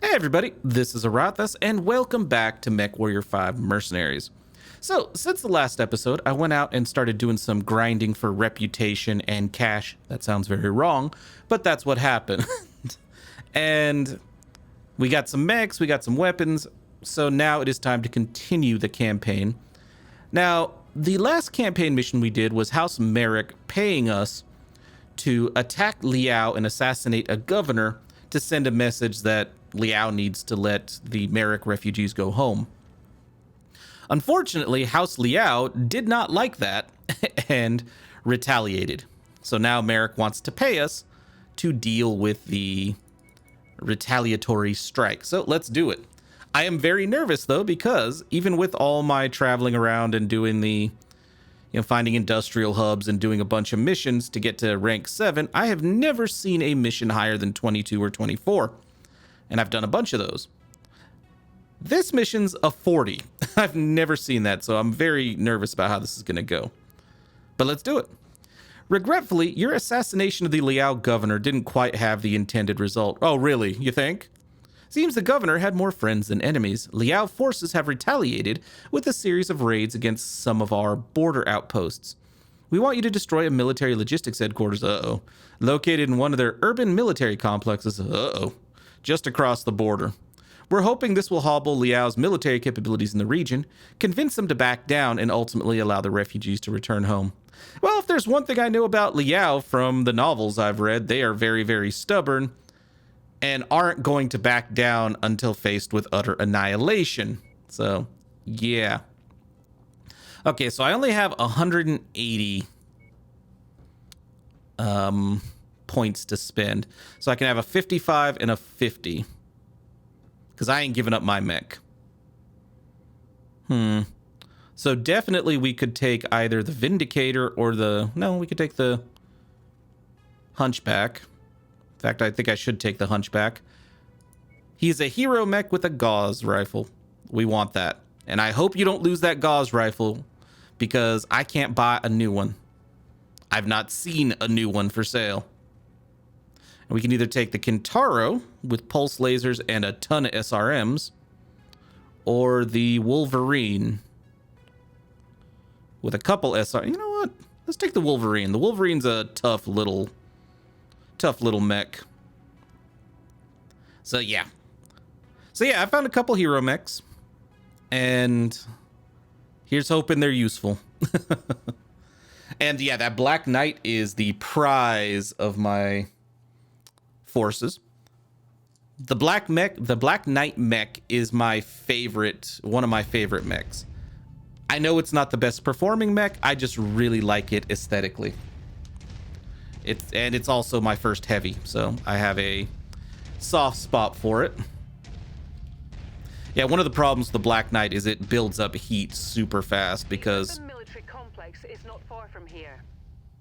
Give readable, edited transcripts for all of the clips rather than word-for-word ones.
Hey everybody, this is Aurathas, and welcome back to MechWarrior 5 Mercenaries. So, since the last episode, I went out and started doing some grinding for reputation and cash. That sounds very wrong, but that's what happened. And we got some mechs, we got some weapons, so now it is time to continue the campaign. Now, the last campaign mission we did was House Marik paying us to attack Liao and assassinate a governor to send a message that Liao needs to let the Marik refugees go home. Unfortunately, House Liao did not like that and retaliated. So now Marik wants to pay us to deal with the retaliatory strike. So let's do it. I am very nervous though, because even with all my traveling around and doing the, finding industrial hubs and doing a bunch of missions to get to rank 7, I have never seen a mission higher than 22 or 24. And I've done a bunch of those. This mission's a 40. I've never seen that, so I'm very nervous about how this is going to go. But let's do it. Regretfully, your assassination of the Liao governor didn't quite have the intended result. Oh, really? You think? Seems the governor had more friends than enemies. Liao forces have retaliated with a series of raids against some of our border outposts. We want you to destroy a military logistics headquarters, located in one of their urban military complexes, just across the border. We're hoping this will hobble Liao's military capabilities in the region, convince them to back down, and ultimately allow the refugees to return home. Well, if there's one thing I know about Liao from the novels I've read, they are very, very stubborn and aren't going to back down until faced with utter annihilation. So, yeah. Okay, so I only have 180 points to spend. So I can have a 55 and a 50. Because I ain't giving up my mech. So definitely we could take either the Vindicator or the... No, we could take the Hunchback. In fact, I think I should take the Hunchback. He's a hero mech with a gauze rifle. We want that. And I hope you don't lose that gauze rifle, because I can't buy a new one. I've not seen a new one for sale. And we can either take the Kintaro with pulse lasers and a ton of SRMs, or the Wolverine with a couple SR. You know what? Let's take the Wolverine. The Wolverine's a tough little mech. So yeah. I found a couple hero mechs, and here's hoping they're useful. And yeah, that Black Knight is the prize of my forces. The Black Knight mech is my favorite, one of my favorite mechs. I know it's not the best performing mech, I just really like it aesthetically. It's also my first heavy, so I have a soft spot for it. Yeah, one of the problems with the Black Knight is it builds up heat super fast because... The military complex is not far from here.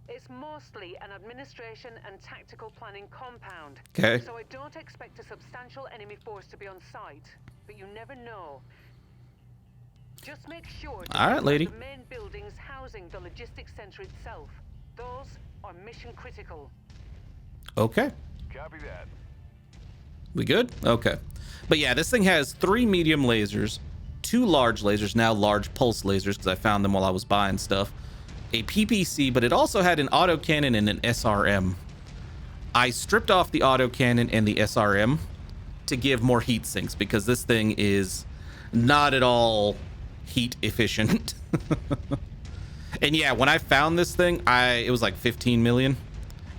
It's mostly an administration and tactical planning compound. Okay. So I don't expect a substantial enemy force to be on site, but you never know. Just make sure all right, lady. The main buildings housing the logistics center itself. Those are mission critical. Okay. Copy that. We good? Okay. But yeah, this thing has 3 medium lasers, 2 large lasers, now large pulse lasers because I found them while I was buying stuff, a PPC, but it also had an autocannon and an SRM. I stripped off the autocannon and the SRM to give more heat sinks because this thing is not at all heat efficient. And yeah, when I found this thing, it was like 15 million,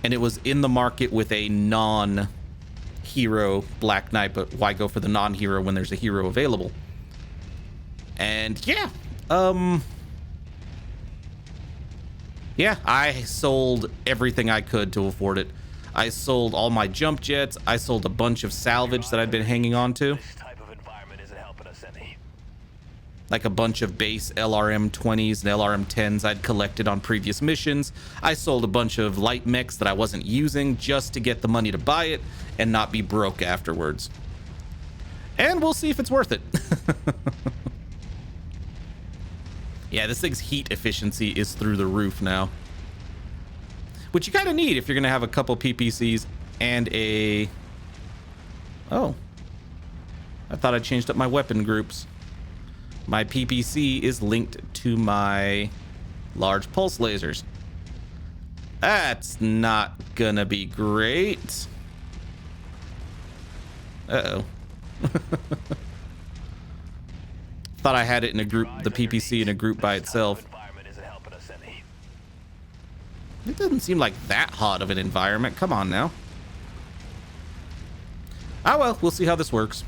and it was in the market with a non-hero Black Knight, but why go for the non-hero when there's a hero available? And yeah, yeah, I sold everything I could to afford it. I sold all my jump jets. I sold a bunch of salvage that I'd been hanging on to. This type of environment isn't helping us any. Like a bunch of base LRM 20s and LRM 10s I'd collected on previous missions. I sold a bunch of light mechs that I wasn't using just to get the money to buy it and not be broke afterwards. And we'll see if it's worth it. Yeah, this thing's heat efficiency is through the roof now. Which you kind of need if you're going to have a couple PPCs and a... Oh. I thought I changed up my weapon groups. My PPC is linked to my large pulse lasers. That's not gonna be great. Uh-oh. Thought I had it in a group, the PPC in a group by itself. It doesn't seem like that hot of an environment. Come on now. Ah, well, we'll see how this works.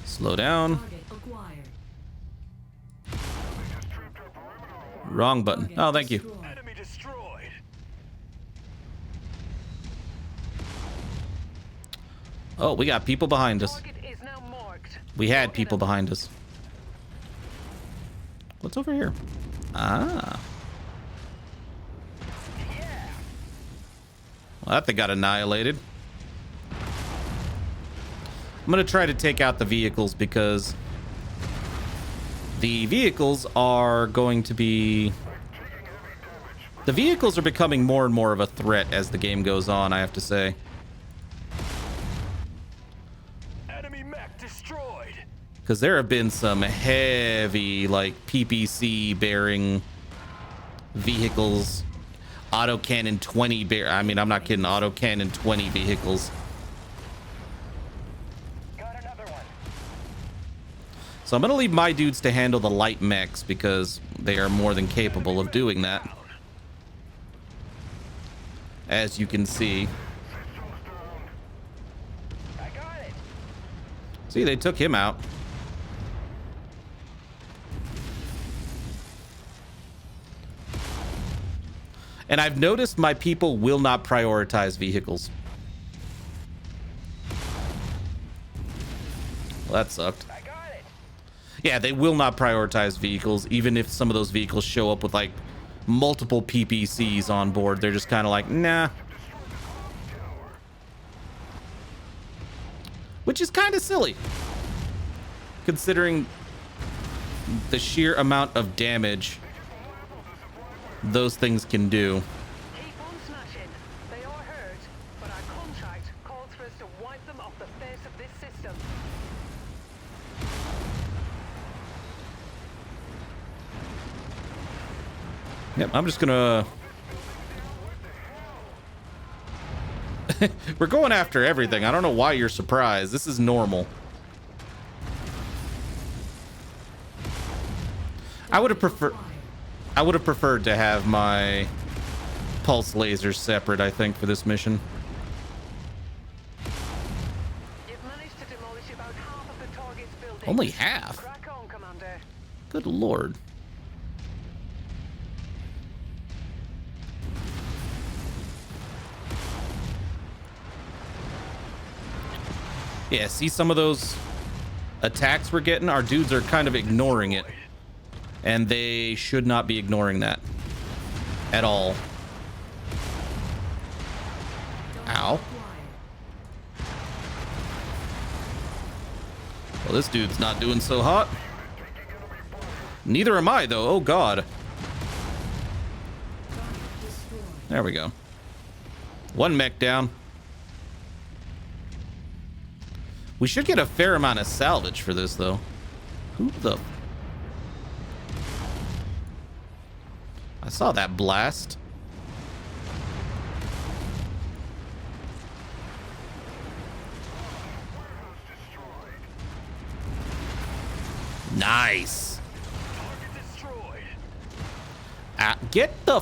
Slow down. Wrong button. Oh, thank you. Enemy destroyed. Oh, we got people behind us. Target is now marked. We had people behind us. What's over here? Ah. Well, that thing got annihilated. I'm going to try to take out the vehicles because the vehicles are going to be... The vehicles are becoming more and more of a threat as the game goes on, I have to say. Enemy mech destroyed. Because there have been some heavy, like, PPC-bearing vehicles. Autocannon 20 bear... I mean, I'm not kidding. Autocannon 20 vehicles. So I'm going to leave my dudes to handle the light mechs because they are more than capable of doing that. As you can see. See, they took him out. And I've noticed my people will not prioritize vehicles. Well, that sucked. Yeah, they will not prioritize vehicles, even if some of those vehicles show up with, like, multiple PPCs on board. They're just kind of like, nah. Which is kind of silly, considering the sheer amount of damage those things can do. Keep on smashing. They are hurt, but our contract calls for us to wipe them off the face of this system. Yep, I'm just gonna... We're going after everything. I don't know why you're surprised. This is normal. I would have preferred to have my pulse lasers separate, I think, for this mission. You've managed to demolish about half of the target's buildings. Only half? Crack on, Commander. Good lord. Yeah, see some of those attacks we're getting? Our dudes are kind of ignoring it. And they should not be ignoring that. At all. Ow. Well, this dude's not doing so hot. Neither am I, though. Oh, God. There we go. One mech down. We should get a fair amount of salvage for this, though. Who the... I saw that blast. Nice. Get the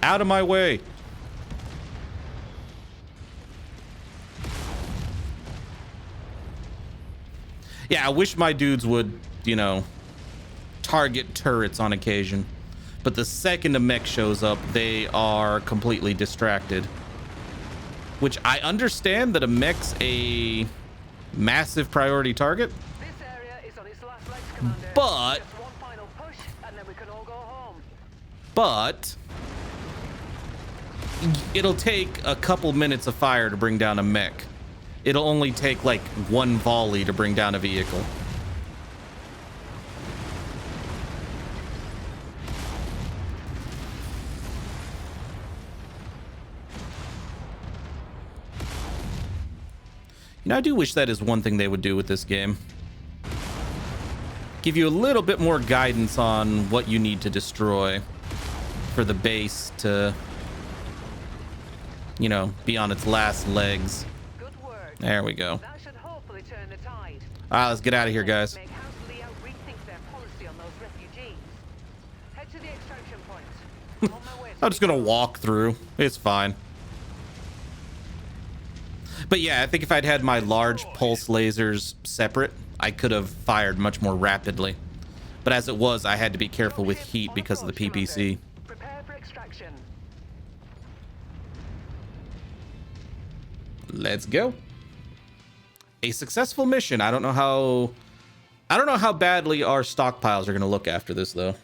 out of my way. Yeah, I wish my dudes would, you know, target turrets on occasion. But the second a mech shows up, they are completely distracted. Which I understand that a mech's a massive priority target. This area is on its last legs, Commander. But... Just one final push, and then we can all go home. But... it'll take a couple minutes of fire to bring down a mech. It'll only take, like, one volley to bring down a vehicle. You know, I do wish that is one thing they would do with this game. Give you a little bit more guidance on what you need to destroy for the base to, you know, be on its last legs. Good work. There we go. That should hopefully turn the tide. All right, let's get out of here, guys. Make House Liao rethink their policy on those refugees. Head to the extraction point. On my way to I'm just gonna walk through. It's fine. But yeah, I think if I'd had my large pulse lasers separate, I could have fired much more rapidly. But as it was, I had to be careful with heat because of the PPC. Prepare for extraction. Let's go. A successful mission. I don't know how badly our stockpiles are going to look after this, though.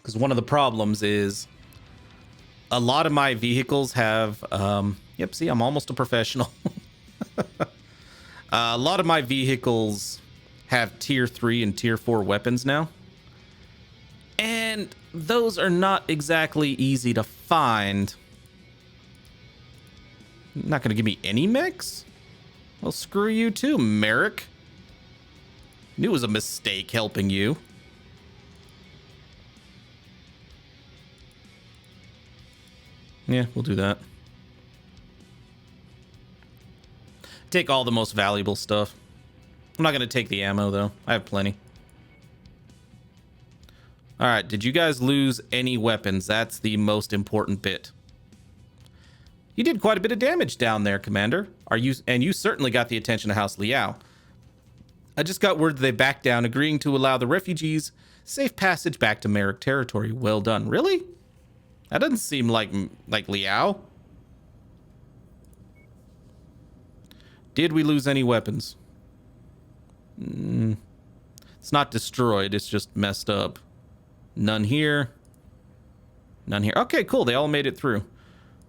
Because one of the problems is a lot of my vehicles have yep, see, I'm almost a professional. A lot of my vehicles have tier 3 and tier 4 weapons now, and those are not exactly easy to find. Not gonna give me any mechs? Well, screw you too, Marik. Knew it was a mistake helping you. Yeah, we'll do that. Take all the most valuable stuff. I'm not going to take the ammo, though. I have plenty. All right, did you guys lose any weapons? That's the most important bit. You did quite a bit of damage down there, Commander. And you certainly got the attention of House Liao. I just got word that they backed down, agreeing to allow the refugees safe passage back to Marik territory. Well done. Really? That doesn't seem like Liao. Did we lose any weapons? It's not destroyed. It's just messed up. None here. None here. Okay, cool. They all made it through.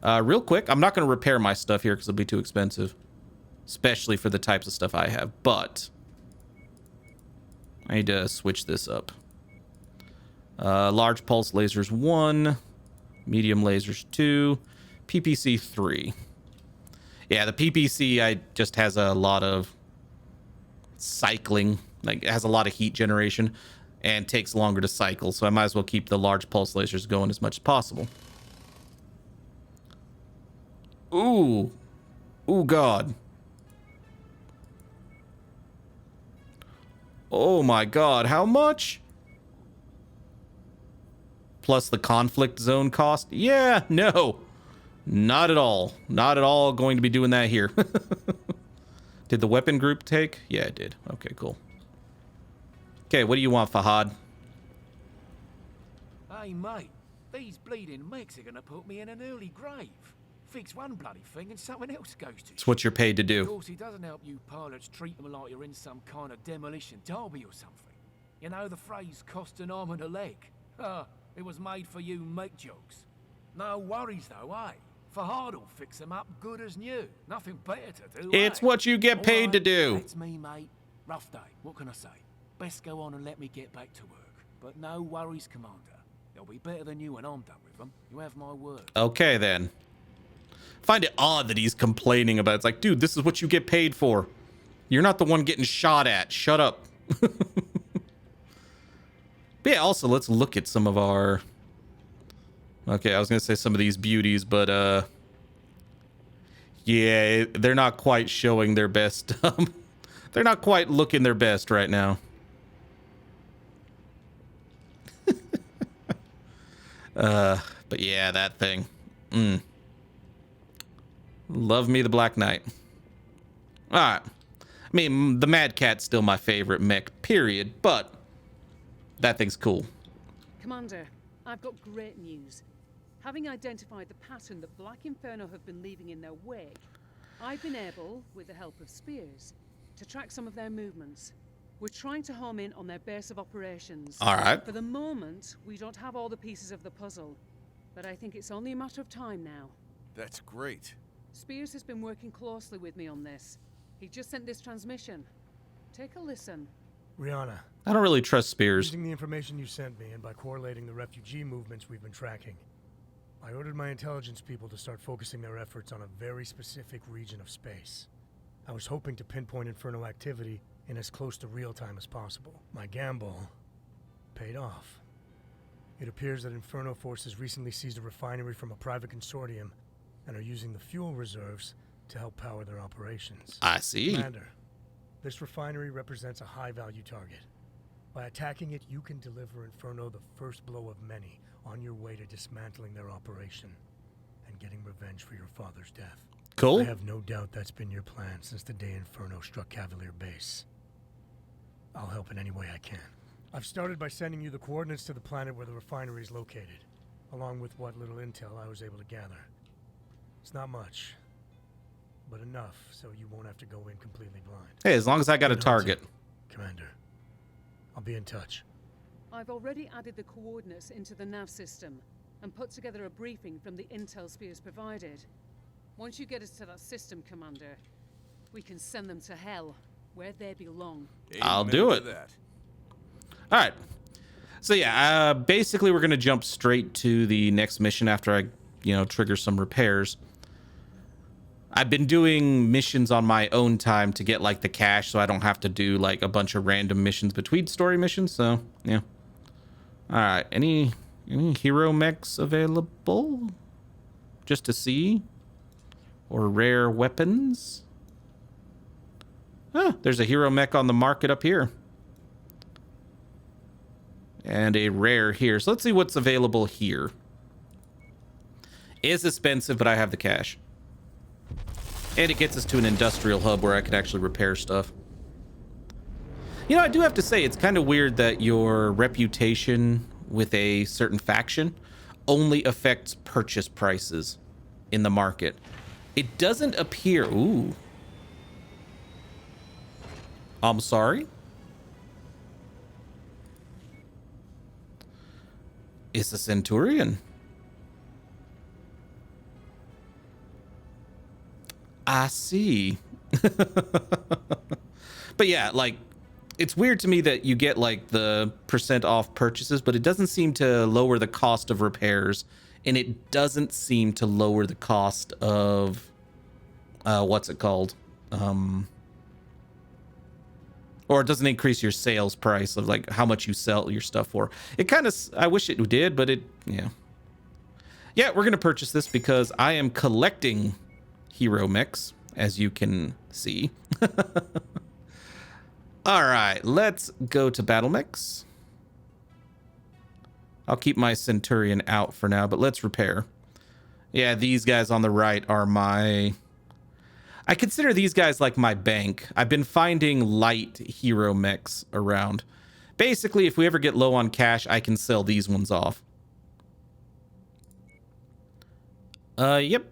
Real quick, I'm not going to repair my stuff here because it'll be too expensive. Especially for the types of stuff I have. But I need to switch this up. Large pulse lasers 1. Medium lasers 2. PPC 3. Yeah, the PPC just has a lot of cycling. Like, it has a lot of heat generation and takes longer to cycle. So I might as well keep the large pulse lasers going as much as possible. Ooh. Ooh, God. Oh, my God. How much? Plus the conflict zone cost? Yeah, no. Not at all. Not at all going to be doing that here. Did the weapon group take? Yeah, it did. Okay, cool. Okay, what do you want, Fahad? Hey, mate. These bleeding mechs are gonna put me in an early grave. Fix one bloody thing and someone else goes to. It's what you're paid to Of do. course, it doesn't help you pilots treat them like you're in some kind of demolition derby or something. You know the phrase, cost an arm and a leg? It was made for you mech jokes. No worries though, eh? Fahad will fix them up good as new. Nothing better to do, It's eh? what you get paid All to right, do. That's me, mate. Rough day. What can I say? Best go on and let me get back to work. But no worries, Commander. They'll be better than you when I'm done with them. You have my word. Okay, then. Find it odd that he's complaining about it. It's like, dude, this is what you get paid for. You're not the one getting shot at. Shut up. But yeah, also, let's look at some of our... Okay, I was going to say some of these beauties, but, yeah, they're not quite showing their best. They're not quite looking their best right now. But yeah, that thing. Love me the Black Knight. All right. I mean, the Mad Cat's still my favorite mech, period, but that thing's cool. Commander, I've got great news. Having identified the pattern that Black Inferno have been leaving in their wake, I've been able, with the help of spears, to track some of their movements. We're trying to home in on their base of operations. All right. For the moment, we don't have all the pieces of the puzzle, but I think it's only a matter of time now. That's great. Spears has been working closely with me on this. He just sent this transmission. Take a listen. Rihanna, I don't really trust Spears. using the information you sent me and by correlating the refugee movements we've been tracking, I ordered my intelligence people to start focusing their efforts on a very specific region of space. I was hoping to pinpoint Inferno activity in as close to real time as possible. My gamble paid off. It appears that Inferno forces recently seized a refinery from a private consortium and are using the fuel reserves to help power their operations. I see. Commander, this refinery represents a high-value target. By attacking it, you can deliver Inferno the first blow of many on your way to dismantling their operation and getting revenge for your father's death. Cool. I have no doubt that's been your plan since the day Inferno struck Cavalier Base. I'll help in any way I can. I've started by sending you the coordinates to the planet where the refinery is located, along with what little intel I was able to gather. It's not much, but enough so you won't have to go in completely blind. Hey, as long as I got a Good target. hunting, Commander. I'll be in touch. I've already added the coordinates into the nav system and put together a briefing from the intel spheres provided. Once you get us to that system, Commander, we can send them to hell, where they belong. I'll do it. All right. So yeah, basically we're gonna jump straight to the next mission after I, trigger some repairs. I've been doing missions on my own time to get like the cash, so I don't have to do like a bunch of random missions between story missions. So yeah. All right. Any hero mechs available? Just to see, or rare weapons? Ah, there's a hero mech on the market up here. And a rare here. So let's see what's available here. It's expensive, but I have the cash. And it gets us to an industrial hub where I could actually repair stuff. I do have to say, it's kind of weird that your reputation with a certain faction only affects purchase prices in the market. It doesn't appear... Ooh. I'm sorry? It's a Centurion. I see. But yeah, like, it's weird to me that you get like the % off purchases, but it doesn't seem to lower the cost of repairs, and it doesn't seem to lower the cost of what's it called? Or it doesn't increase your sales price of like how much you sell your stuff for. It kind of, I wish it did, but yeah. Yeah, we're gonna purchase this because I am collecting hero mechs, as you can see. All right, let's go to BattleMechs. I'll keep my Centurion out for now, but let's repair. Yeah, these guys on the right are my... I consider these guys like my bank. I've been finding light hero mechs around. Basically, if we ever get low on cash, I can sell these ones off. Yep.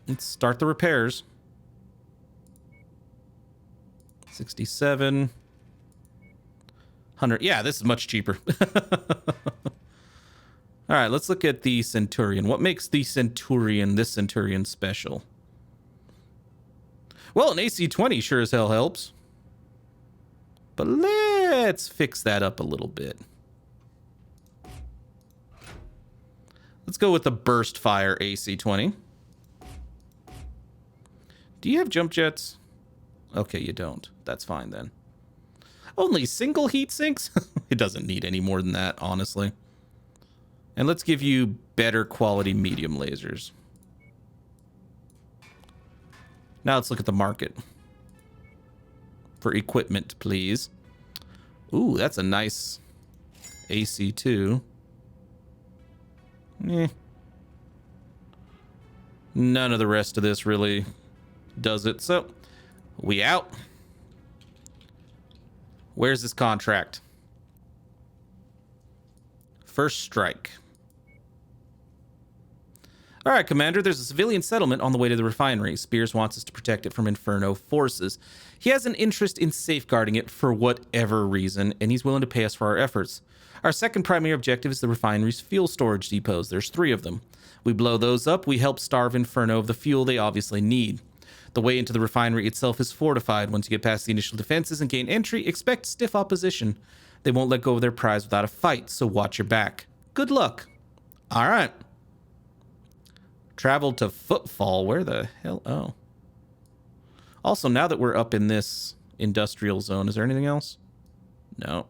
Let's start the repairs. 67. 100. Yeah, this is much cheaper. All right, let's look at the Centurion. What makes the Centurion, this Centurion, special? Well, an AC-20 sure as hell helps. But let's fix that up a little bit. Let's go with the burst fire AC-20. Do you have jump jets? Okay, you don't. That's fine then. Only single heat sinks? It doesn't need any more than that, honestly. And let's give you better quality medium lasers. Now let's look at the market. For equipment, please. Ooh, that's a nice AC-2. None of the rest of this really does it. So, we out. Where's this contract? First strike. All right, Commander, there's a civilian settlement on the way to the refinery. Spears wants us to protect it from Inferno forces. He has an interest in safeguarding it for whatever reason, and he's willing to pay us for our efforts. Our second primary objective is the refinery's fuel storage depots. There's 3 of them. We blow those up, we help starve Inferno of the fuel they obviously need. The way into the refinery itself is fortified. Once you get past the initial defenses and gain entry, expect stiff opposition. They won't let go of their prize without a fight, so watch your back. Good luck. All right. Travel to Footfall. Where the hell? Oh. Also, now that we're up in this industrial zone, is there anything else? No.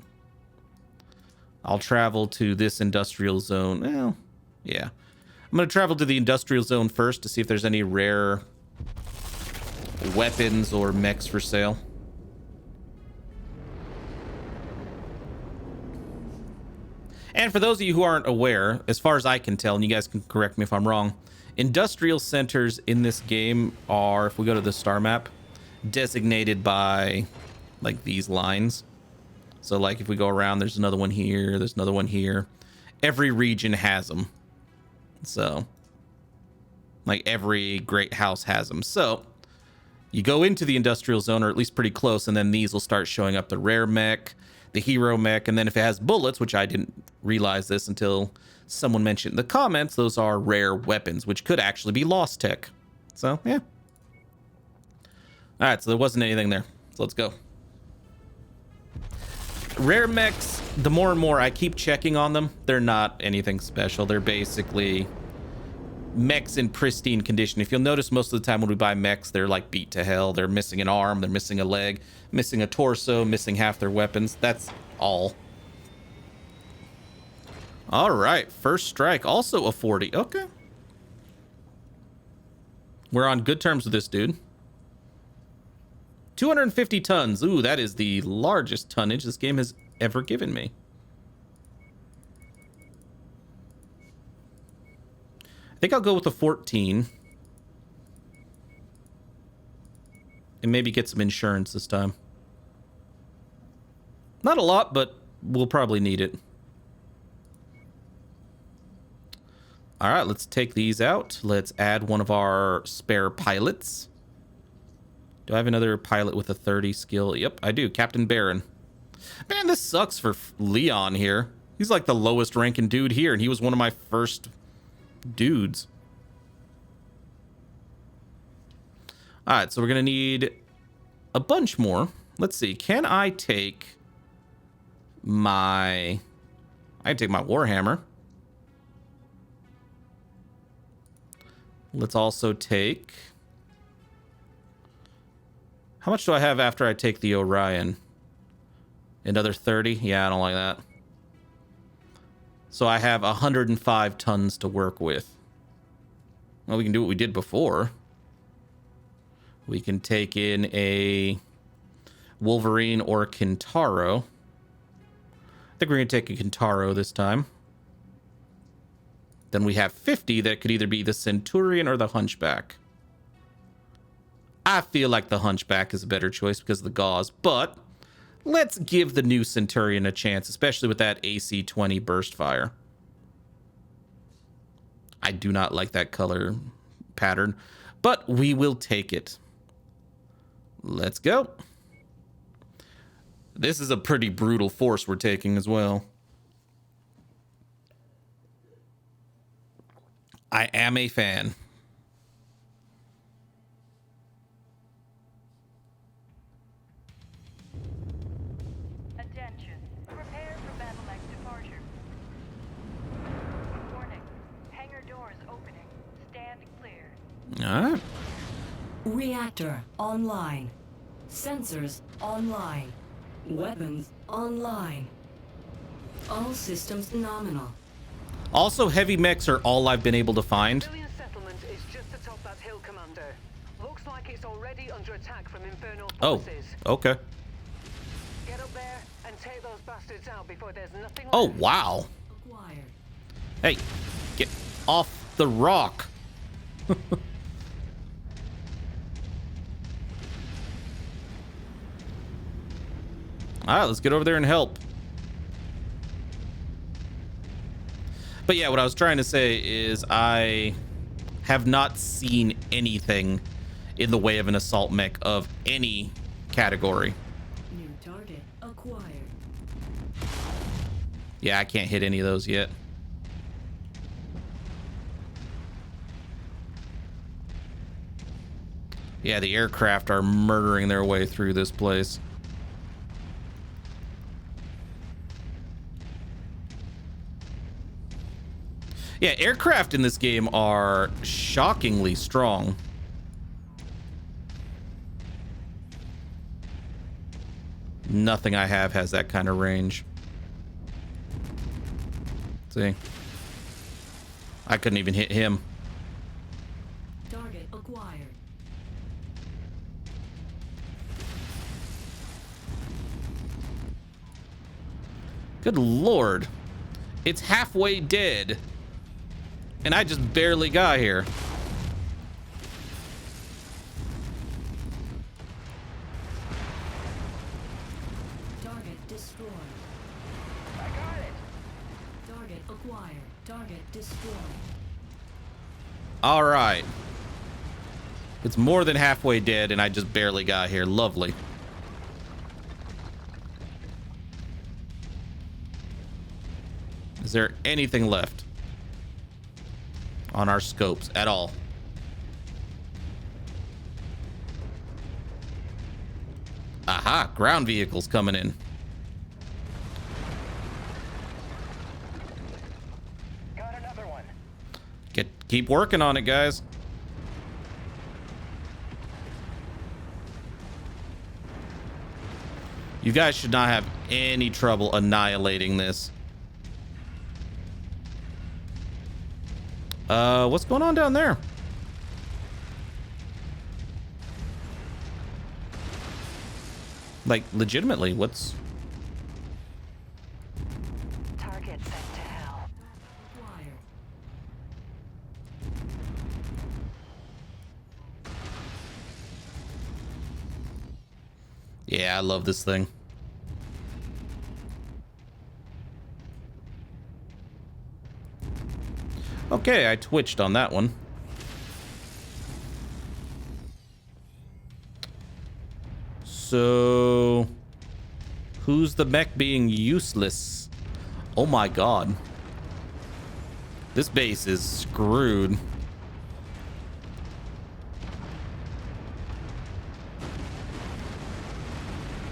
I'll travel to this industrial zone. Well, yeah. I'm going to travel to the industrial zone first to see if there's any rare weapons or mechs for sale. And for those of you who aren't aware, as far as I can tell, and you guys can correct me if I'm wrong, industrial centers in this game are, if we go to the star map, designated by like these lines. So like if we go around, there's another one here, there's another one here. Every region has them. So like every great house has them. So you go into the industrial zone, or at least pretty close, and then these will start showing up: the rare mech, the hero mech, and then if it has bullets, which I didn't realize this until someone mentioned in the comments, those are rare weapons, which could actually be lost tech. So yeah. All right, so there wasn't anything there. So let's go. Rare mechs, the more and more I keep checking on them, they're not anything special. They're basically mechs in pristine condition. If you'll notice, most of the time when we buy mechs, they're like beat to hell. They're missing an arm, they're missing a leg, missing a torso, missing half their weapons. That's all. All right, first strike, also a 40. Okay. We're on good terms with this dude. 250 tons. Ooh, that is the largest tonnage this game has ever given me. I think I'll go with a 14. And maybe get some insurance this time. Not a lot, but we'll probably need it. All right, let's take these out. Let's add one of our spare pilots. Do I have another pilot with a 30 skill? Yep, I do. Captain Baron. Man, this sucks for Leon here. He's like the lowest ranking dude here, and he was one of my first dudes. All right, so we're going to need a bunch more. Let's see. Can I take my... I can take my Warhammer. Let's also take... How much do I have after I take the Orion? Another 30? Yeah, I don't like that. So I have 105 tons to work with. Well, we can do what we did before. We can take in a Wolverine or a Kintaro. I think we're going to take a Kintaro this time. Then we have 50 that could either be the Centurion or the Hunchback. I feel like the Hunchback is a better choice because of the gauze, but let's give the new Centurion a chance, especially with that AC-20 burst fire. I do not like that color pattern, but we will take it. Let's go. This is a pretty brutal force we're taking as well. I am a fan. Attention. Prepare for BattleMechs departure. Warning. Hangar doors opening. Stand clear. All right. Reactor online. Sensors online. Weapons online. All systems nominal. Also, heavy mechs are all I've been able to find. Civilian settlement is just atop that hill, Commander. Looks like it's already under attack from Infernal forces. Oh, okay. Get up there and take those bastards out before there's nothing left. Oh, wow. Acquired. Hey, get off the rock. All right, let's get over there and help. But yeah, what I was trying to say is I have not seen anything in the way of an assault mech of any category. New target acquired. Yeah, I can't hit any of those yet. Yeah, the aircraft are murdering their way through this place. Yeah, aircraft in this game are shockingly strong. Nothing I have has that kind of range. See? I couldn't even hit him. Target acquired. Good lord. It's halfway dead. And I just barely got here. Target destroyed. I got it. Target acquired. Target destroyed. All right. It's more than halfway dead, and I just barely got here. Lovely. Is there anything left on our scopes at all? Aha, ground vehicles coming in. Got another one. Keep working on it, guys. You guys should not have any trouble annihilating this. What's going on down there? Like, legitimately, what's... Target sent to hell. Acquired. Yeah, I love this thing. Okay, I twitched on that one. So, who's the mech being useless? Oh my god. This base is screwed.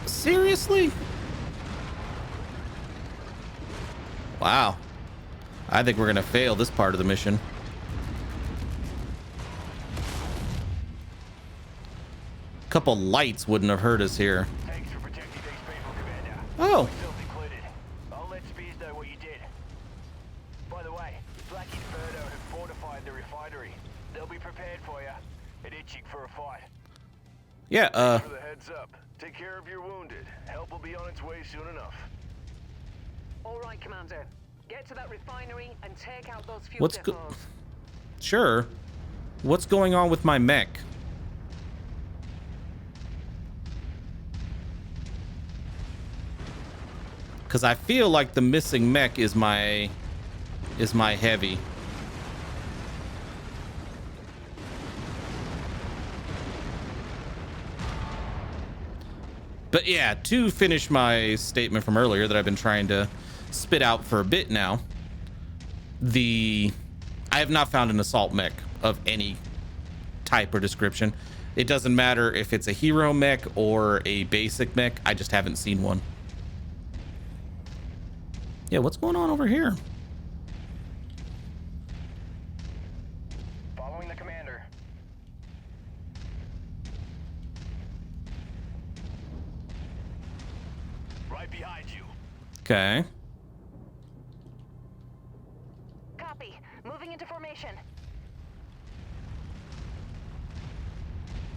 Seriously? Wow. I think we're gonna fail this part of the mission. A couple lights wouldn't have hurt us here. Thanks for protecting these people, Commander. Oh, Myself included. I'll let Spears know what you did. By the way, Black Inferno have fortified the refinery. They'll be prepared for you and itching for a fight. yeah, For the heads up. Take care of your wounded. Help will be on its way soon enough. All right, Commander. Get to that refinery and take out those fuel What's depots. sure. What's going on with my mech? Because I feel like the missing mech is my heavy. But yeah, to finish my statement from earlier that I've been trying to spit out for a bit now, I have not found an assault mech of any type or description. It doesn't matter if it's a hero mech or a basic mech, I just haven't seen one. Yeah, what's going on over here? Following the commander. Right behind you. Okay. Copy. Moving into formation.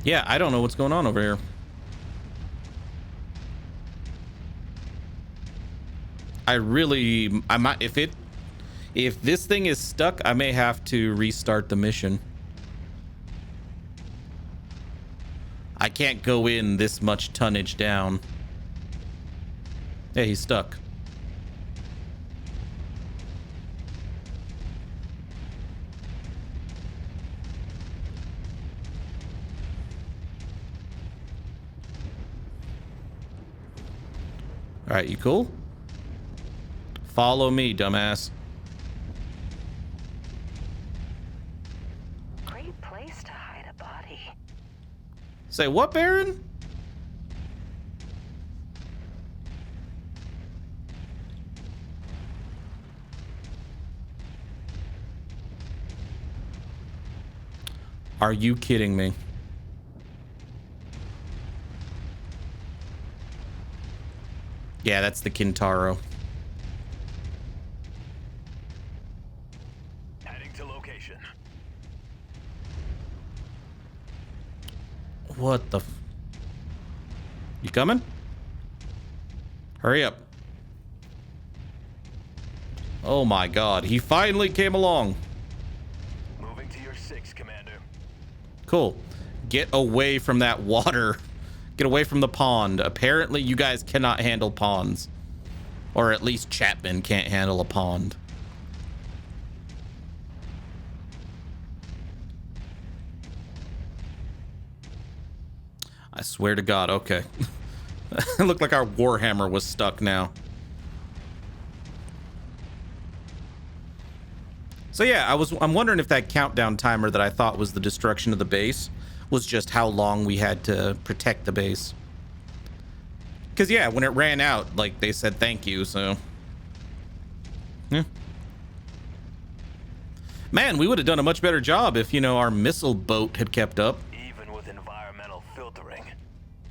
Yeah, I don't know what's going on over here. I might, if this thing is stuck, I may have to restart the mission. I can't go in this much tonnage down. Yeah, he's stuck. All right, you cool? Follow me, dumbass. Great place to hide a body. Say what, Baron? Are you kidding me? Yeah, that's the Kintaro. Heading to location. What the? You coming? Hurry up. Oh my god, he finally came along. Moving to your 6, Commander. Cool. Get away from that water. Get away from the pond. Apparently you guys cannot handle ponds. Or at least Chapman can't handle a pond. I swear to God, okay. It looked like our Warhammer was stuck now. So yeah, I'm wondering if that countdown timer that I thought was the destruction of the base was just how long we had to protect the base. Because yeah, when it ran out, like, they said thank you, so... Yeah. Man, we would have done a much better job if, you know, our missile boat had kept up. Even with environmental filtering,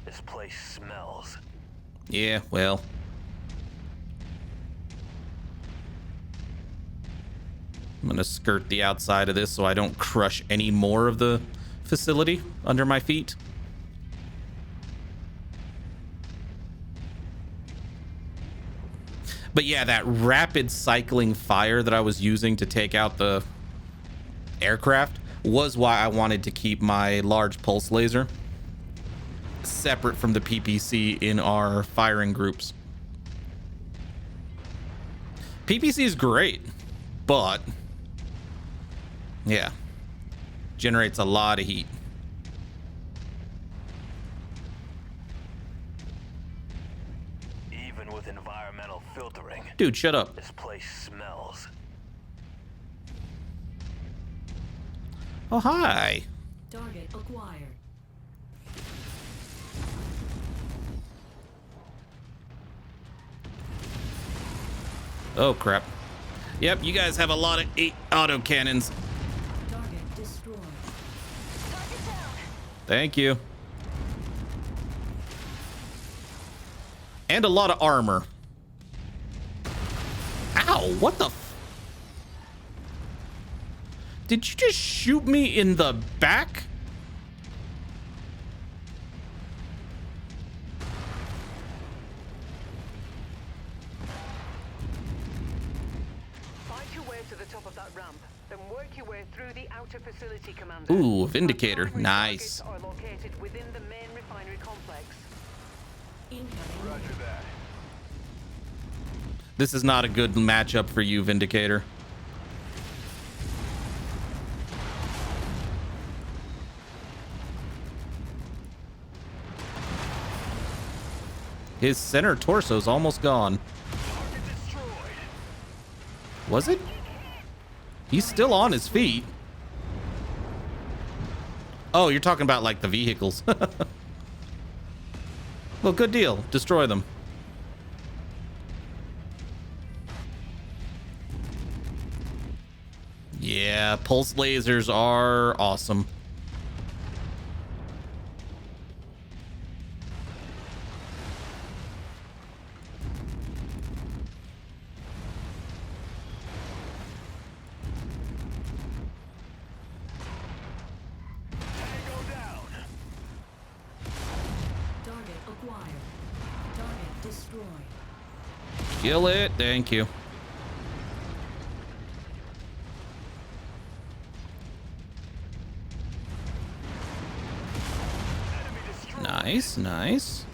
this place smells. Yeah, well... I'm gonna skirt the outside of this so I don't crush any more of the facility under my feet. But yeah, that rapid cycling fire that I was using to take out the aircraft was why I wanted to keep my large pulse laser separate from the PPC in our firing groups. PPC is great, but yeah, generates a lot of heat. Even with environmental filtering, Dude, shut up. this place smells. Oh, hi. Target acquired. Oh, crap. Yep, you guys have a lot of 8 autocannons. Target destroyed. Thank you. And a lot of armor. Ow, what the f... Did you just shoot me in the back? Fight your way to the top of that ramp, then work your way through the outer facility, Commander. Ooh, Vindicator. Our primary Nice. targets are located within the main refinery complex. Incoming. Roger that. This is not a good matchup for you, Vindicator. His center torso's almost gone. Target destroyed. Was it? He's still on his feet. Oh, you're talking about like the vehicles. Well, good deal. Destroy them. Yeah, pulse lasers are awesome. Tango down. Target acquired. Target destroyed. Kill it. Thank you. Enemy destroyed. Nice, nice.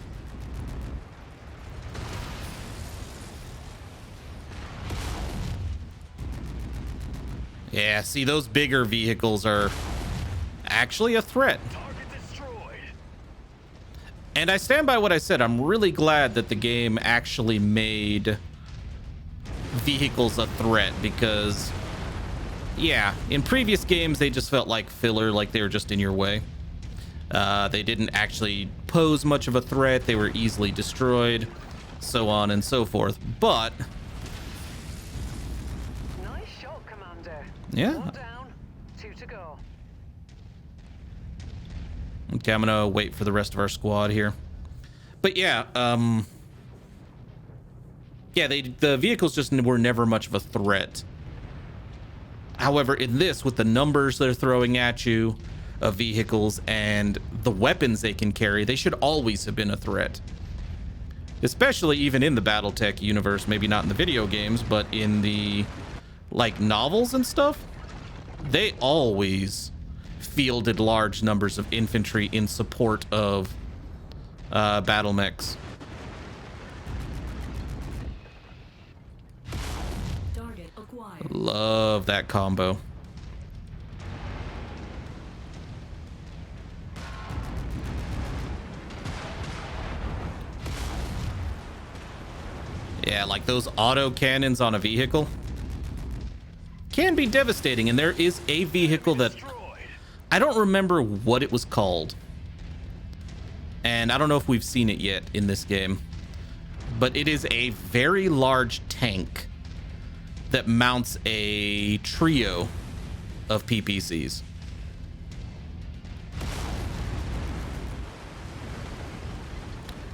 Yeah, see, those bigger vehicles are actually a threat. Target destroyed. And I stand by what I said. I'm really glad that the game actually made vehicles a threat because, yeah, in previous games, they just felt like filler, like they were just in your way. They didn't actually pose much of a threat. They were easily destroyed, so on and so forth. But, Nice shot, Commander. Yeah. 1 down, 2 to go. Okay, I'm gonna wait for the rest of our squad here. But yeah, yeah, the vehicles just were never much of a threat. However, in this, with the numbers they're throwing at you of vehicles and the weapons they can carry, they should always have been a threat. Especially even in the BattleTech universe, maybe not in the video games, but in the like novels and stuff, they always fielded large numbers of infantry in support of BattleMechs. Target acquired. Love that combo. Yeah, like those auto cannons on a vehicle can be devastating. And there is a vehicle that I don't remember what it was called. And I don't know if we've seen it yet in this game. But it is a very large tank that mounts a trio of PPCs.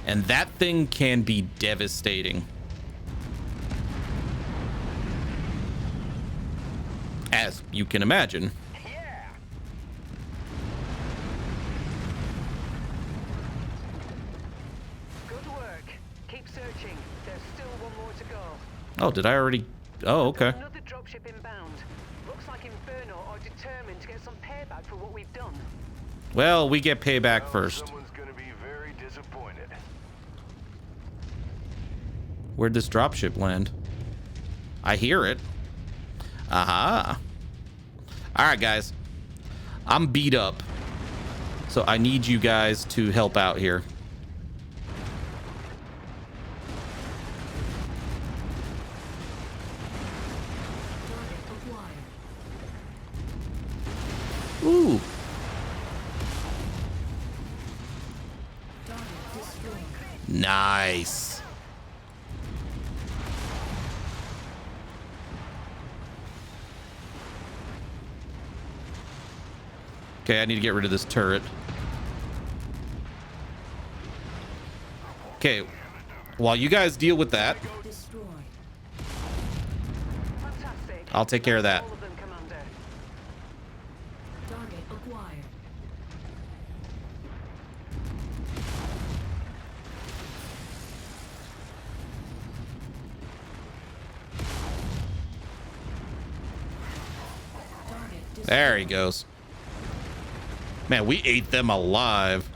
And that thing can be devastating. As you can imagine. Yeah. Good work. Keep searching. There's still one more to go. Oh, did I already? Oh, okay. Another dropship inbound. Looks like Inferno are determined to get some payback for what we've done. Well, we get payback Well, first. Someone's gonna be very disappointed. Where'd this dropship land? I hear it. Aha. All right, guys. I'm beat up. So I need you guys to help out here. Target acquired. Ooh. Target destroyed. Nice. Okay, I need to get rid of this turret. Okay, while you guys deal with that, Destroyed. Fantastic. I'll take care of that. All of them, Commander. Target acquired. Target destroyed. There he goes. Man, we ate them alive.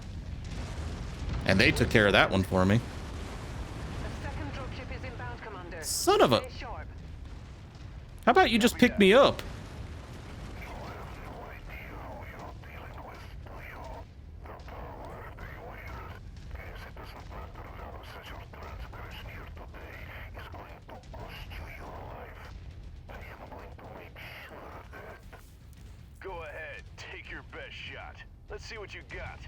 And they took care of that one for me. A second dropship is inbound, Commander. Son of a... Stay sharp. How about you just pick me up? Go ahead, take your best shot. Let's see what you got.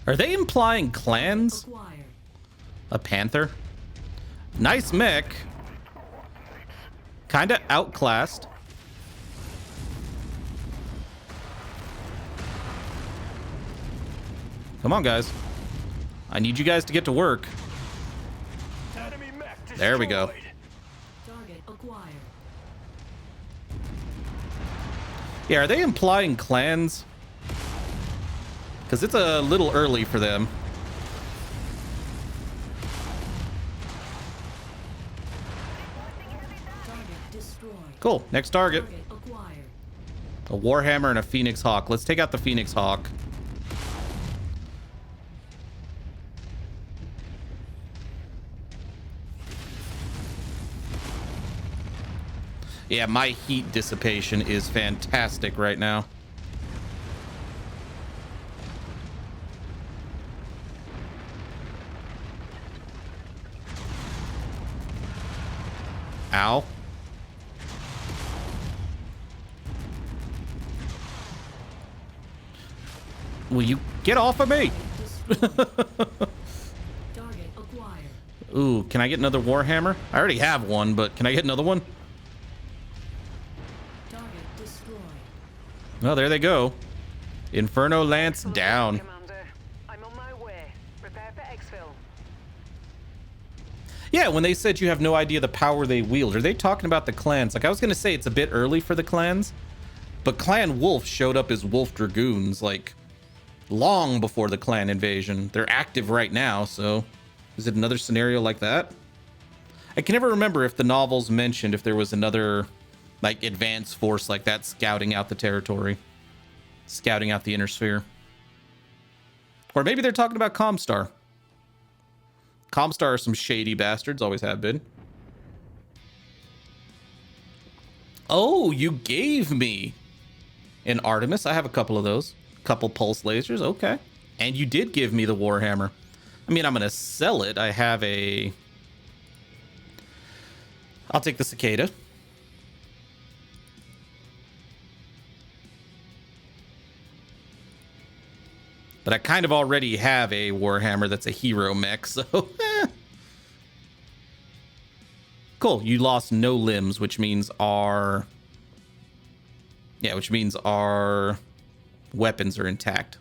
Are they implying clans? Acquired. A panther? Nice mech. Kinda outclassed. Come on, guys. I need you guys to get to work. Enemy mech destroyed. There we go. Target acquired. Yeah, are they implying clans? Because it's a little early for them. Target destroyed. Cool. Next target. Target acquired. A Warhammer and a Phoenix Hawk. Let's take out the Phoenix Hawk. Yeah, my heat dissipation is fantastic right now. Ow. Will you get off of me? Target acquired. Ooh, can I get another Warhammer? I already have one, but can I get another one? Target destroyed. Oh, there they go. Inferno Lance down. Commander. Yeah, when they said you have no idea the power they wield, are they talking about the clans? Like, I was going to say it's a bit early for the clans, but Clan Wolf showed up as Wolf Dragoons, like, long before the clan invasion. They're active right now, so is it another scenario like that? I can never remember if the novels mentioned if there was another, like, advanced force like that scouting out the territory, scouting out the inner sphere. Or maybe they're talking about Comstar. Comstar are some shady bastards, always have been. Oh, you gave me an Artemis. I have a couple of those. Couple pulse lasers, okay. And you did give me the Warhammer. I mean, I'm going to sell it. I have a... I'll take the Cicada. But I kind of already have a Warhammer that's a hero mech, so... Cool, you lost no limbs, which means our... Yeah, which means our weapons are intact.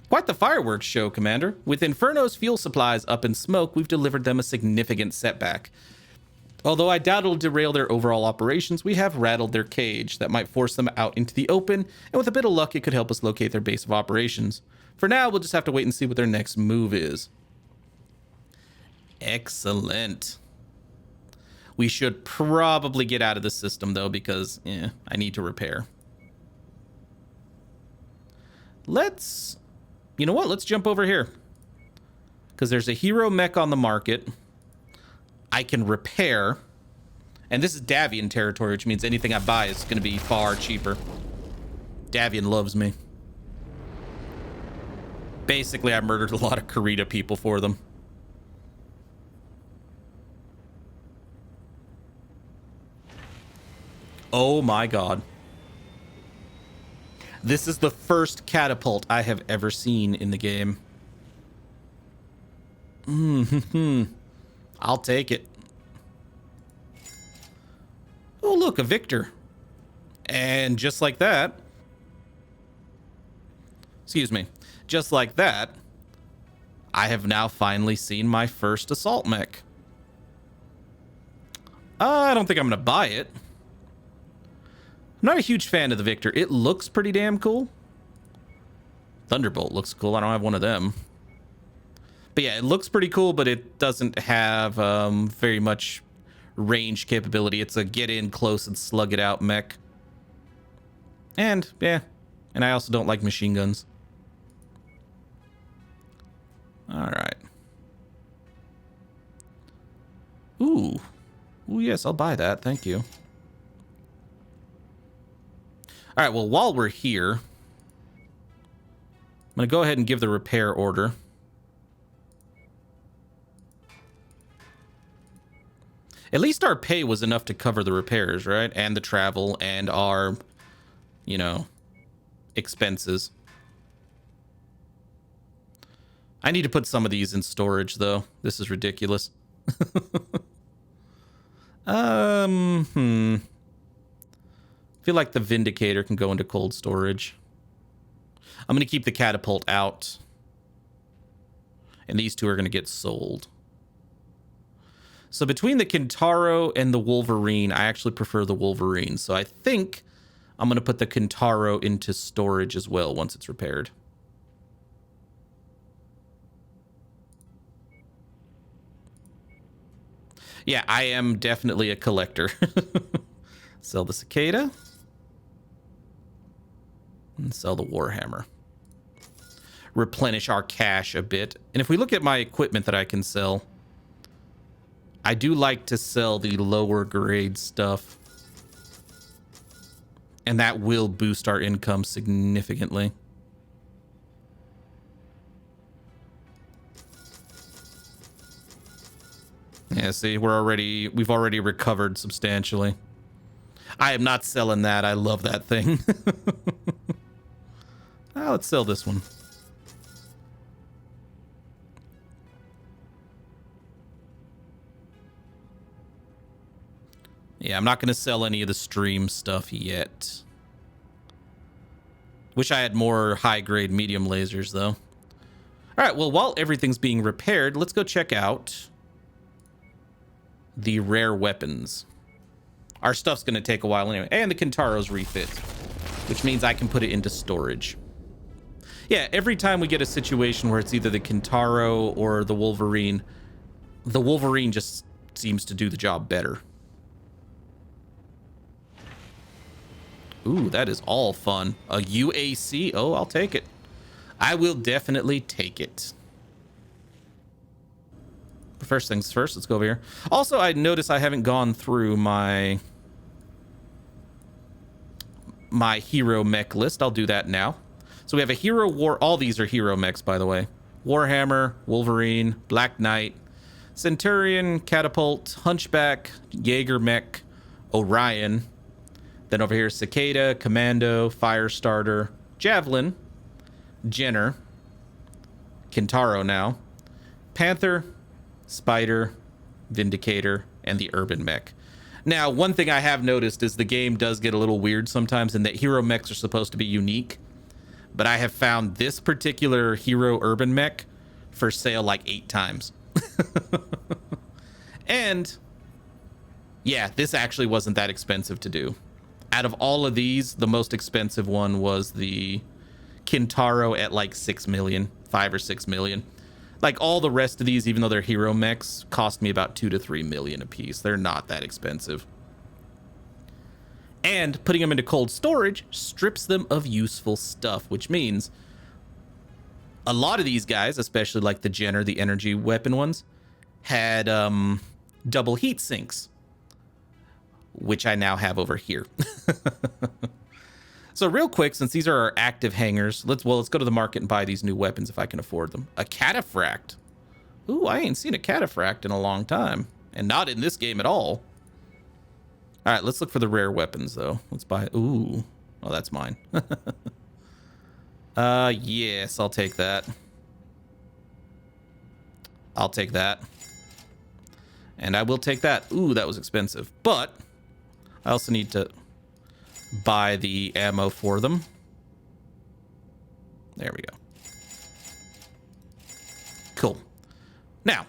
Quite the fireworks show, Commander. With Inferno's fuel supplies up in smoke, we've delivered them a significant setback. Although I doubt it'll derail their overall operations, we have rattled their cage. That might force them out into the open, and with a bit of luck, it could help us locate their base of operations. For now, we'll just have to wait and see what their next move is. Excellent. We should probably get out of the system, though, because I need to repair. Let's... You know what? Let's jump over here. Because there's a hero mech on the market. I can repair. And this is Davian territory, which means anything I buy is going to be far cheaper. Davian loves me. Basically, I murdered a lot of Karita people for them. Oh my god. This is the first catapult I have ever seen in the game. I'll take it. Oh, look, a Victor. And just like that... Excuse me. Just like that, I have now finally seen my first assault mech. I don't think I'm going to buy it. I'm not a huge fan of the Victor. It looks pretty damn cool. Thunderbolt looks cool. I don't have one of them. But yeah, it looks pretty cool, but it doesn't have very much range capability. It's a get in close and slug it out mech. And, yeah. And I also don't like machine guns. Alright. Ooh. Ooh, yes, I'll buy that. Thank you. Alright, well, while we're here, I'm going to go ahead and give the repair order. At least our pay was enough to cover the repairs, right? And the travel and our, you know, expenses. I need to put some of these in storage, though. This is ridiculous. I feel like the Vindicator can go into cold storage. I'm going to keep the catapult out. And these two are going to get sold. So between the Kintaro and the Wolverine, I actually prefer the Wolverine. So I think I'm going to put the Kintaro into storage as well once it's repaired. Yeah, I am definitely a collector. Sell the Cicada. And sell the Warhammer. Replenish our cash a bit. And if we look at my equipment that I can sell, I do like to sell the lower grade stuff. And that will boost our income significantly. Yeah, see, we've already recovered substantially. I am not selling that. I love that thing. Let's sell this one. Yeah, I'm not going to sell any of the stream stuff yet. Wish I had more high-grade medium lasers, though. All right, well, while everything's being repaired, let's go check out the rare weapons. Our stuff's going to take a while anyway. And the Kintaro's refit, which means I can put it into storage. Yeah, every time we get a situation where it's either the Kintaro or the Wolverine just seems to do the job better. Ooh, that is all fun. A UAC? Oh, I'll take it. I will definitely take it. But first things first, let's go over here. Also, I notice I haven't gone through my hero mech list. I'll do that now. So we have a hero war. All these are hero mechs, by the way. Warhammer, Wolverine, Black Knight, Centurion, Catapult, Hunchback, Jaeger Mech, Orion. Then over here, Cicada, Commando, Firestarter, Javelin, Jenner, Kintaro now, Panther, Spider, Vindicator, and the Urban Mech. Now, one thing I have noticed is the game does get a little weird sometimes in that hero mechs are supposed to be unique. But I have found this particular hero Urban Mech for sale like 8 times. And yeah, this actually wasn't that expensive to do. Out of all of these, the most expensive one was the Kintaro at like 6 million, 5 or 6 million. Like all the rest of these, even though they're hero mechs, cost me about 2 to 3 million a piece. They're not that expensive. And putting them into cold storage strips them of useful stuff, which means a lot of these guys, especially like the Jenner, the energy weapon ones, had double heat sinks, which I now have over here. So real quick, since these are our active hangars, let's go to the market and buy these new weapons if I can afford them. A cataphract. Ooh, I ain't seen a cataphract in a long time, and not in this game at all. All right, let's look for the rare weapons though. Let's buy. Ooh, oh, that's mine. Yes, I'll take that. I'll take that. And I will take that. Ooh, that was expensive. But I also need to buy the ammo for them. There we go. Cool. Now,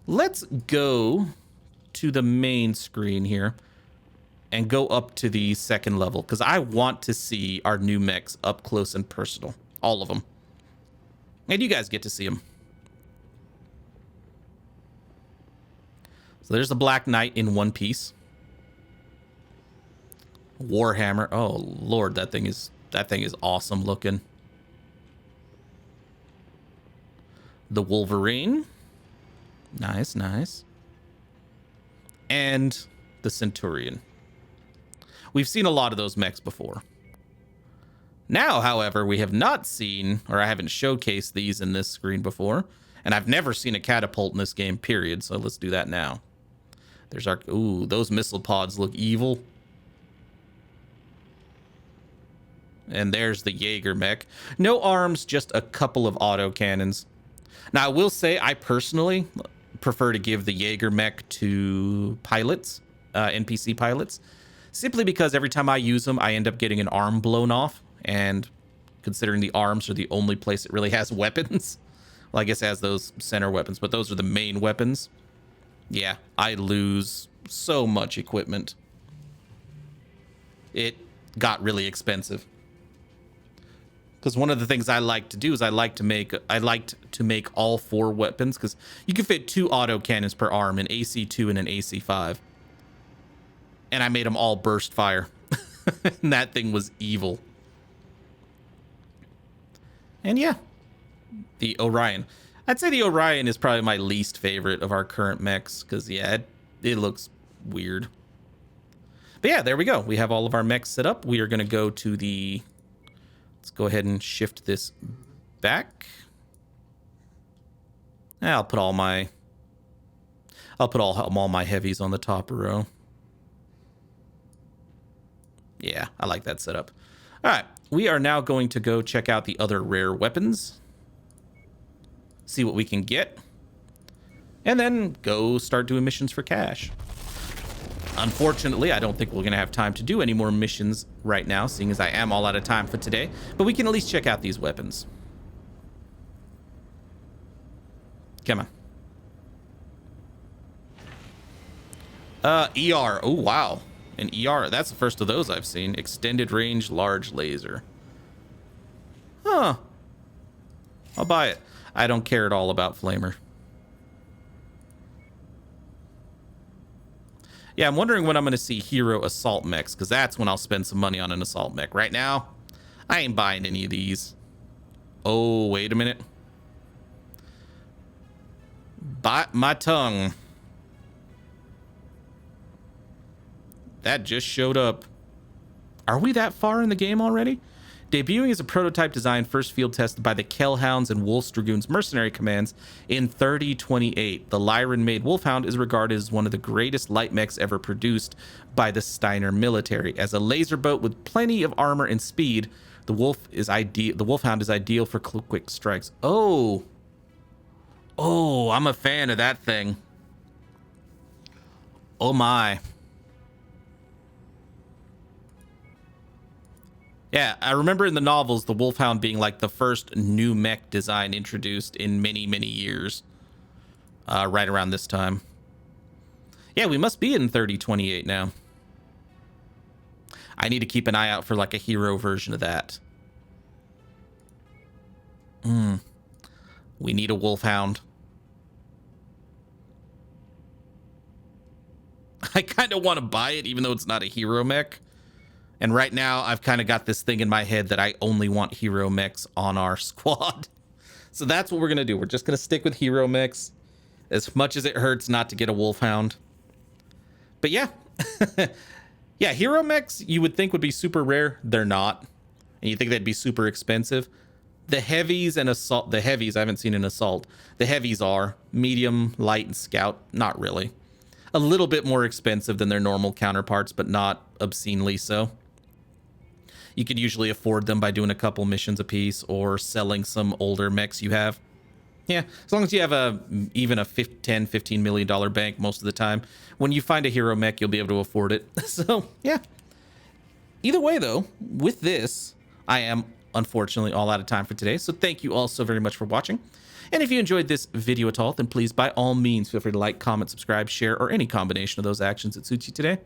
let's go to the main screen here and go up to the second level because I want to see our new mechs up close and personal. All of them. And you guys get to see them. So there's the Black Knight in one piece. Warhammer. Oh Lord, that thing is awesome looking. The Wolverine. Nice, nice. And the Centurion. We've seen a lot of those mechs before. Now, however, we have not seen, or I haven't showcased these in this screen before, and I've never seen a catapult in this game, period, so let's do that now. There's our... Ooh, those missile pods look evil. And there's the Jaeger Mech. No arms, just a couple of autocannons. Now, I will say, I personally prefer to give the Jaeger Mech to pilots, NPC pilots, simply because every time I use them, I end up getting an arm blown off. And considering the arms are the only place it really has weapons, well, I guess it has those center weapons, but those are the main weapons. Yeah, I lose so much equipment. It got really expensive. Because one of the things I like to do is I liked to make all 4 weapons, because you can fit 2 autocannons per arm, an AC2 and an AC5. And I made them all burst fire. And that thing was evil. And yeah, the Orion. I'd say the Orion is probably my least favorite of our current mechs, because yeah, it looks weird. But yeah, there we go. We have all of our mechs set up. We are going to go to the... Let's go ahead and shift this back. I'll put all my heavies on the top row. Yeah, I like that setup. All right, we are now going to go check out the other rare weapons. See what we can get. And then go start doing missions for cash. Unfortunately, I don't think we're going to have time to do any more missions right now, seeing as I am all out of time for today. But we can at least check out these weapons. Come on. ER. Oh, wow. An ER. That's the first of those I've seen. Extended range large laser. Huh. I'll buy it. I don't care at all about Flamer. Yeah, I'm wondering when I'm going to see hero assault mechs, because that's when I'll spend some money on an assault mech. Right now, I ain't buying any of these. Oh, wait a minute. Bite my tongue. That just showed up. Are we that far in the game already? Debuting as a prototype design, first field tested by the Kellhounds and Wolf's Dragoons mercenary commands in 3028. The Lyran-made Wolfhound is regarded as one of the greatest light mechs ever produced by the Steiner military. As a laser boat with plenty of armor and speed, the Wolfhound is ideal for quick strikes. Oh, I'm a fan of that thing. Oh my. Yeah, I remember in the novels, the Wolfhound being like the first new mech design introduced in many, many years. Right around this time. Yeah, we must be in 3028 now. I need to keep an eye out for like a hero version of that. We need a Wolfhound. I kind of want to buy it, even though it's not a hero mech. And right now, I've kind of got this thing in my head that I only want hero mechs on our squad. So that's what we're going to do. We're just going to stick with hero mechs, as much as it hurts not to get a Wolfhound. But yeah. Yeah, hero mechs you would think would be super rare. They're not. And you think they'd be super expensive. The heavies and assault. The heavies, I haven't seen an assault. The heavies are medium, light, and scout. Not really. A little bit more expensive than their normal counterparts, but not obscenely so. You could usually afford them by doing a couple missions a piece or selling some older mechs you have. Yeah, as long as you have even a $10-15 million bank most of the time, when you find a hero mech, you'll be able to afford it. So, yeah. Either way, though, with this, I am unfortunately all out of time for today. So thank you all so very much for watching. And if you enjoyed this video at all, then please, by all means, feel free to like, comment, subscribe, share, or any combination of those actions that suits you today.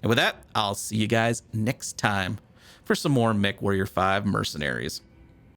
And with that, I'll see you guys next time for some more MechWarrior 5 Mercenaries.